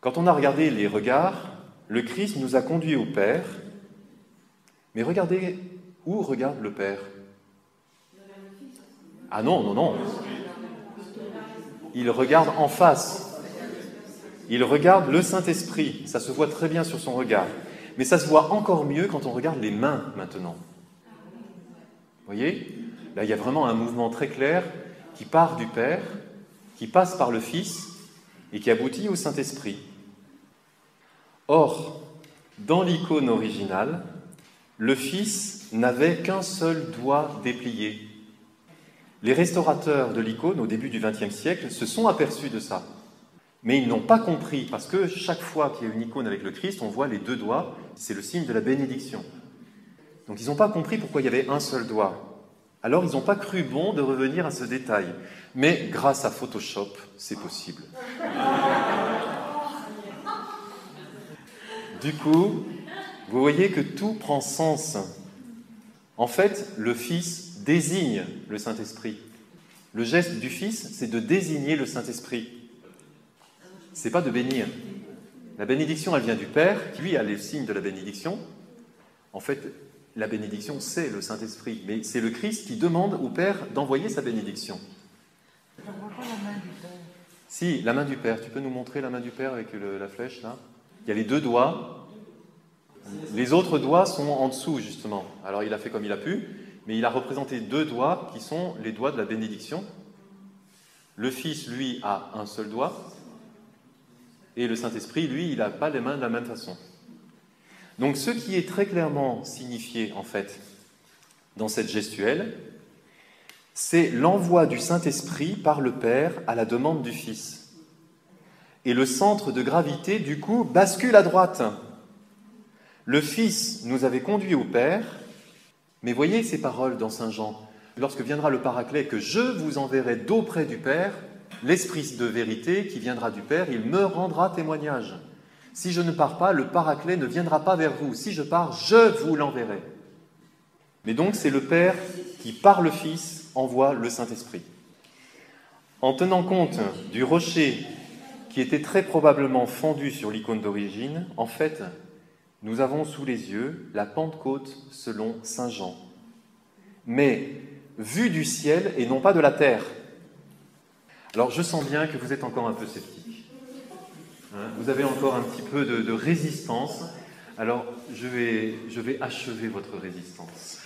Quand on a regardé les regards, le Christ nous a conduits au Père, mais regardez où regarde le Père. Ah non, non, non. Il regarde en face. Il regarde le Saint-Esprit. Ça se voit très bien sur son regard. Mais ça se voit encore mieux quand on regarde les mains maintenant. Vous voyez ? Là, il y a vraiment un mouvement très clair qui part du Père, qui passe par le Fils et qui aboutit au Saint-Esprit. Or, dans l'icône originale, le Fils n'avait qu'un seul doigt déplié. Les restaurateurs de l'icône, au début du XXe siècle, se sont aperçus de ça. Mais ils n'ont pas compris, parce que chaque fois qu'il y a une icône avec le Christ, on voit les deux doigts, c'est le signe de la bénédiction. Donc ils n'ont pas compris pourquoi il y avait un seul doigt. Alors ils n'ont pas cru bon de revenir à ce détail. Mais grâce à Photoshop, c'est possible. Du coup, vous voyez que tout prend sens. En fait, le Fils désigne le Saint-Esprit. Le geste du Fils, c'est de désigner le Saint-Esprit. C'est pas de bénir. La bénédiction, elle vient du Père, qui lui a les signes de la bénédiction. En fait, la bénédiction, c'est le Saint-Esprit. Mais c'est le Christ qui demande au Père d'envoyer sa bénédiction. On voit pas la main du Père. Si, la main du Père. Tu peux nous montrer la main du Père avec la flèche, là ? Il y a les deux doigts. Les autres doigts sont en dessous, justement. Alors, il a fait comme il a pu, mais il a représenté deux doigts qui sont les doigts de la bénédiction. Le Fils, lui, a un seul doigt. Et le Saint-Esprit, lui, il n'a pas les mains de la même façon. Donc, ce qui est très clairement signifié, en fait, dans cette gestuelle, c'est l'envoi du Saint-Esprit par le Père à la demande du Fils. Et le centre de gravité, du coup, bascule à droite. Le Fils nous avait conduits au Père, mais voyez ces paroles dans Saint Jean. Lorsque viendra le Paraclet, que je vous enverrai d'auprès du Père, l'Esprit de vérité qui viendra du Père, il me rendra témoignage. Si je ne pars pas, le Paraclet ne viendra pas vers vous. Si je pars, je vous l'enverrai. Mais donc, c'est le Père qui, par le Fils, envoie le Saint-Esprit. En tenant compte du rocher qui était très probablement fendu sur l'icône d'origine, en fait, nous avons sous les yeux la Pentecôte selon saint Jean. Mais vue du ciel et non pas de la terre. Alors, je sens bien que vous êtes encore un peu sceptique. Vous avez encore un petit peu de résistance. Alors, je vais achever votre résistance.